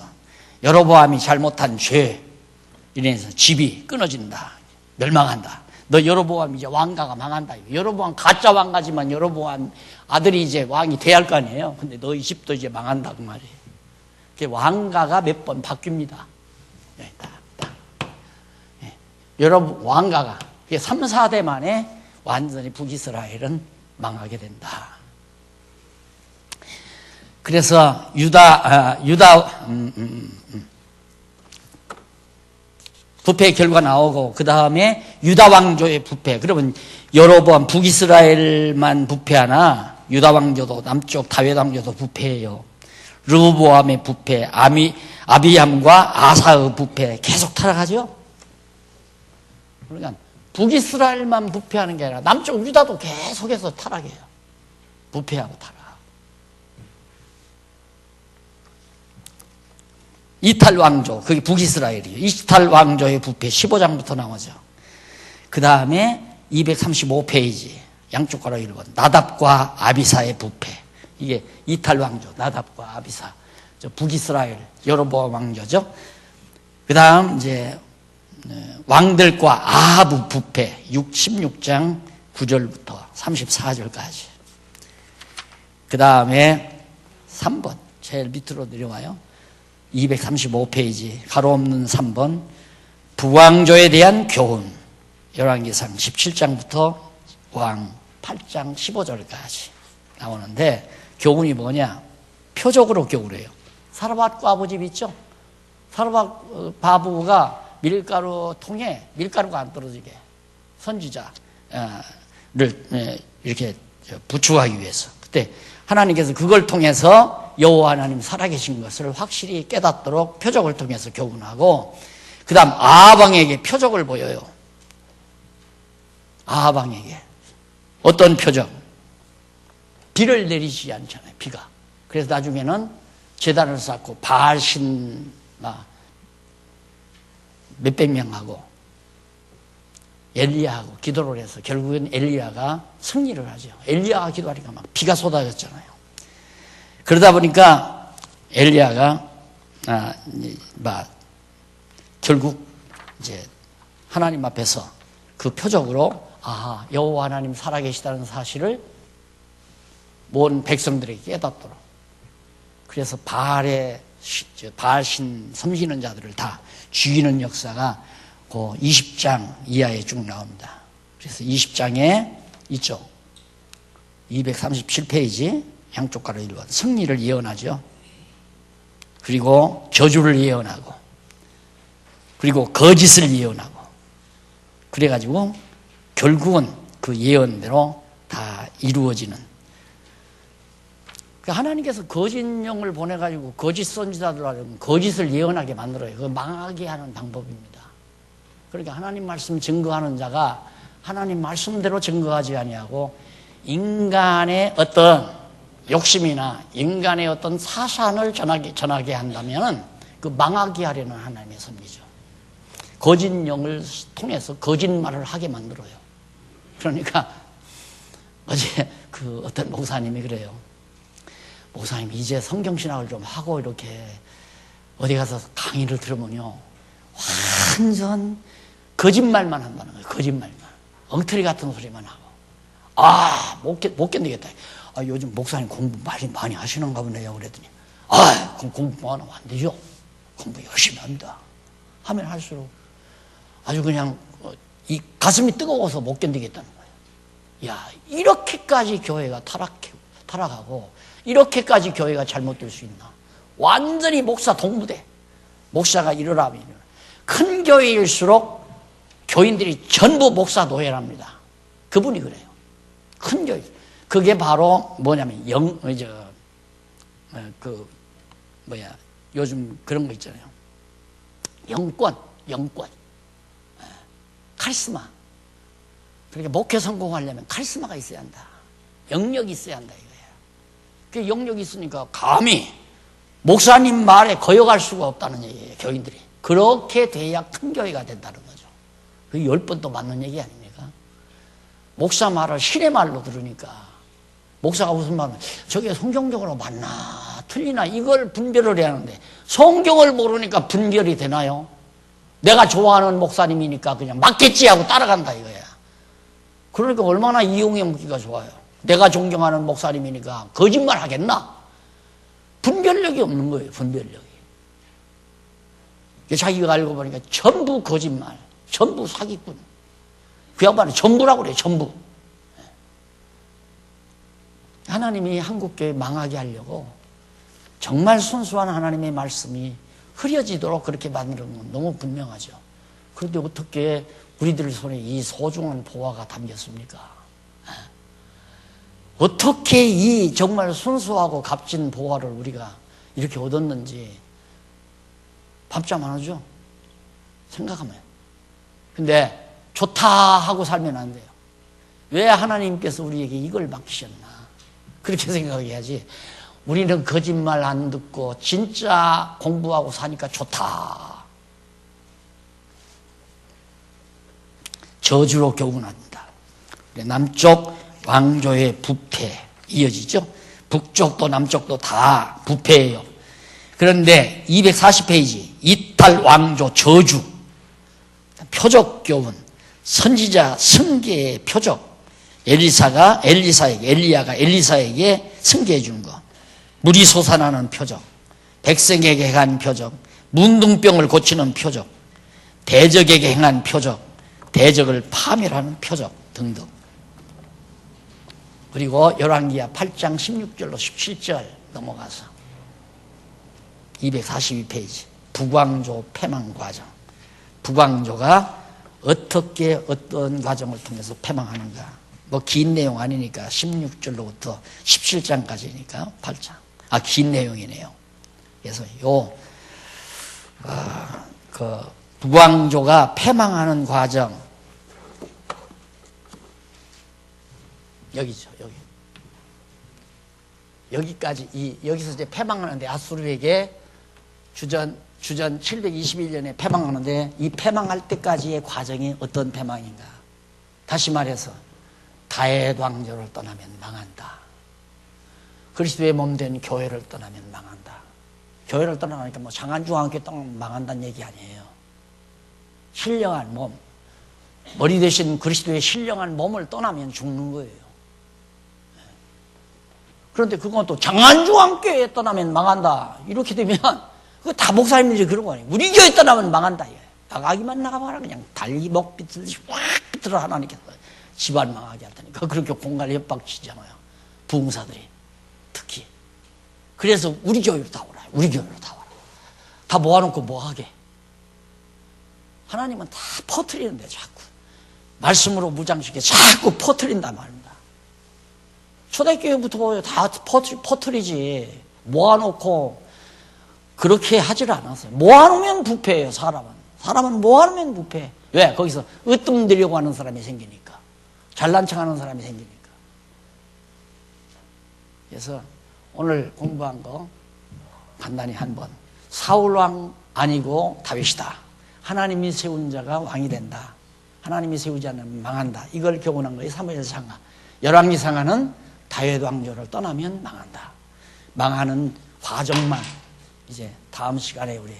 여로보암이 잘못한 죄 이래서 집이 끊어진다, 멸망한다. 너 여로보암 이제 왕가가 망한다. 여로보암 가짜 왕가지만 여로보암 아들이 이제 왕이 돼야 할 거 아니에요. 근데 너희 집도 이제 망한다 그 말이에요. 왕가가 몇 번 바뀝니다. 여러분 왕가가 3, 4대 만에 완전히 북이스라엘은 망하게 된다. 그래서 부패의 결과 나오고 그 다음에 유다 왕조의 부패. 그러면 여로보암 북이스라엘만 부패하나 유다 왕조도 남쪽 다윗 왕조도 부패해요. 르호보암의 부패, 아비암과 아사의 부패 계속 타락하죠. 그러니까 북이스라엘만 부패하는 게 아니라 남쪽 유다도 계속해서 타락해요. 부패하고 타락. 이탈 왕조, 그게 북이스라엘이에요. 이탈 왕조의 부패 15장부터 나오죠. 그 다음에 235페이지 양쪽 가로 읽어. 나답과 아비사의 부패. 이게 이탈 왕조, 나답과 아비사. 북이스라엘 여로보암 왕조죠. 그 다음 이제 왕들과 아하브 부패 16장 9절부터 34절까지. 그 다음에 3번 제일 밑으로 내려와요. 235페이지 가로 없는 3번 부왕조에 대한 교훈. 열왕기상 17장부터 왕 8장 15절까지 나오는데 교훈이 뭐냐? 표적으로 교훈해요. 사르밧 과부집 있죠? 사르밧 과부가 밀가루 통에 밀가루가 안 떨어지게 선지자를 이렇게 부추하기 위해서 그때 하나님께서 그걸 통해서 여호와 하나님 살아계신 것을 확실히 깨닫도록 표적을 통해서 교훈하고 그 다음 아하방에게 표적을 보여요. 아하방에게 어떤 표적? 비를 내리지 않잖아요. 비가. 그래서 나중에는 제단을 쌓고 바알신 몇백 명하고 엘리야하고 기도를 해서 결국엔 엘리야가 승리를 하죠. 엘리야가 기도하니까 막 비가 쏟아졌잖아요. 그러다 보니까 엘리야가 결국 이제 하나님 앞에서 그 표적으로 여호와 하나님 살아계시다는 사실을 모든 백성들에게 깨닫도록 그래서 바알신 섬기는 자들을 다 죽이는 역사가 그 20장 이하에 쭉 나옵니다. 그래서 20장에 있죠. 237페이지 양쪽 가로 1번 승리를 예언하죠. 그리고 저주를 예언하고 그리고 거짓을 예언하고 그래가지고 결국은 그 예언대로 다 이루어지는 하나님께서 거짓 영을 보내가지고 거짓 선지자들 하려면 거짓을 예언하게 만들어요. 그거 망하게 하는 방법입니다. 그러니까 하나님 말씀 증거하는 자가 하나님 말씀대로 증거하지 아니하고 인간의 어떤 욕심이나 인간의 어떤 사산을 전하게 한다면 그 망하게 하려는 하나님의 섭리죠. 거짓 영을 통해서 거짓말을 하게 만들어요. 그러니까 어제 그 어떤 목사님이 그래요. 목사님 이제 성경신학을 좀 하고 이렇게 어디 가서 강의를 들으면요 완전 거짓말만 한다는 거예요. 거짓말만 엉터리 같은 소리만 하고 못 견디겠다. 요즘 목사님 공부 많이 하시는가 보네요. 그랬더니 그럼 공부 안 하면 안 되죠. 공부 열심히 합니다. 하면 할수록 아주 그냥 이 가슴이 뜨거워서 못 견디겠다는 거예요. 야, 이렇게까지 교회가 타락하고 이렇게까지 교회가 잘못될 수 있나? 완전히 목사 동무대. 목사가 이러라면 큰 교회일수록 교인들이 전부 목사 노예랍니다. 그분이 그래요. 큰 교회. 그게 바로 뭐냐면 요즘 그런 거 있잖아요. 영권. 카리스마. 그러니까 목회 성공하려면 카리스마가 있어야 한다. 영역이 있어야 한다 이거예요. 그 영역이 있으니까 감히 목사님 말에 거역할 수가 없다는 얘기예요. 교인들이. 그렇게 돼야 큰 교회가 된다는 거죠. 그게 10번도 맞는 얘기 아닙니까? 목사 말을 신의 말로 들으니까 목사가 무슨 말을 저게 성경적으로 맞나 틀리나 이걸 분별을 해야 하는데 성경을 모르니까 분별이 되나요? 내가 좋아하는 목사님이니까 그냥 맞겠지 하고 따라간다 이거야. 그러니까 얼마나 이용해 먹기가 좋아요. 내가 존경하는 목사님이니까 거짓말 하겠나? 분별력이 없는 거예요. 분별력이. 자기가 알고 보니까 전부 거짓말, 전부 사기꾼. 그 양반은 전부라고 그래요. 전부. 하나님이 한국교회 망하게 하려고 정말 순수한 하나님의 말씀이 흐려지도록 그렇게 만드는 건 너무 분명하죠. 그런데 어떻게 우리들 손에 이 소중한 보화가 담겼습니까? 어떻게 이 정말 순수하고 값진 보화를 우리가 이렇게 얻었는지 밤잠 안 오죠? 생각하면. 근데 좋다 하고 살면 안 돼요. 왜 하나님께서 우리에게 이걸 맡기셨나? 그렇게 생각해야지. 우리는 거짓말 안 듣고 진짜 공부하고 사니까 좋다. 저주로 교훈합니다. 남쪽 왕조의 부패 이어지죠. 북쪽도 남쪽도 다 부패예요. 그런데 240페이지 이탈 왕조 저주 표적 교훈 선지자 승계의 표적 엘리야가 엘리사에게 승계해 주는 거 물이 솟아나는 표적 백성에게 행한 표적 문둥병을 고치는 표적 대적에게 행한 표적 대적을 파멸하는 표적 등등. 그리고 열왕기하 8장 16절로 17절 넘어가서 242페이지 북왕조 패망 과정. 북왕조가 어떻게 어떤 과정을 통해서 패망하는가. 뭐 긴 내용 아니니까 16절로부터 17장까지니까 8장. 긴 내용이네요. 그래서 북왕조가 패망하는 과정 여기죠. 여기까지 여기서 이제 패망하는데 아수르에게 주전 721년에 패망하는데 이 패망할 때까지의 과정이 어떤 패망인가? 다시 말해서 다윗 왕조를 떠나면 망한다. 그리스도의 몸된 교회를 떠나면 망한다. 교회를 떠나니까 뭐 장안중앙교회 떠나면 망한다는 얘기 아니에요. 신령한 몸, 머리 대신 그리스도의 신령한 몸을 떠나면 죽는 거예요. 그런데 그건 또 장안중앙교회에 떠나면 망한다. 이렇게 되면 그거 다 목사님들이 그런 거 아니에요. 우리 교회 떠나면 망한다. 나가기만 나가봐라. 그냥 달기 목 비틀듯이 확 비틀어 하나님께서 집안 망하게 할 테니까 그렇게 공갈 협박 치잖아요. 부흥사들이 특히. 그래서 우리 교회로 다 오라. 우리 교회로 다 오라. 다 모아놓고 뭐하게. 하나님은 다 퍼뜨리는데 자꾸. 말씀으로 무장시켜 자꾸 퍼뜨린단 말입니다. 초대교회부터 다 퍼뜨리지. 모아놓고 그렇게 하질 않았어요. 모아놓으면 부패예요. 사람은 모아놓으면 부패. 왜? 거기서 으뜸되려고 하는 사람이 생기니까. 잘난 척하는 사람이 생기니까. 그래서 오늘 공부한 거 간단히 한번. 사울왕 아니고 다윗이다. 하나님이 세운 자가 왕이 된다. 하나님이 세우지 않으면 망한다. 이걸 교훈한 거예요. 사무엘상하. 열왕기상하는 다윗 왕조를 떠나면 망한다. 망하는 과정만 이제 다음 시간에 우리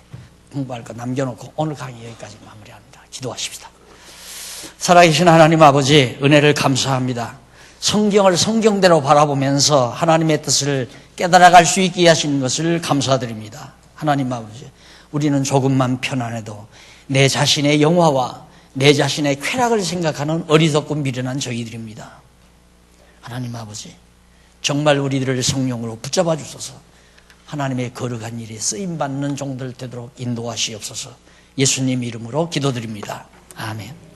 공부할 거 남겨놓고 오늘 강의 여기까지 마무리합니다. 기도하십시다. 살아계신 하나님 아버지, 은혜를 감사합니다. 성경을 성경대로 바라보면서 하나님의 뜻을 깨달아갈 수 있게 하시는 것을 감사드립니다. 하나님 아버지, 우리는 조금만 편안해도 내 자신의 영화와 내 자신의 쾌락을 생각하는 어리석고 미련한 저희들입니다. 하나님 아버지, 정말 우리들을 성령으로 붙잡아 주소서. 하나님의 거룩한 일에 쓰임받는 종들 되도록 인도하시옵소서. 예수님 이름으로 기도드립니다. 아멘.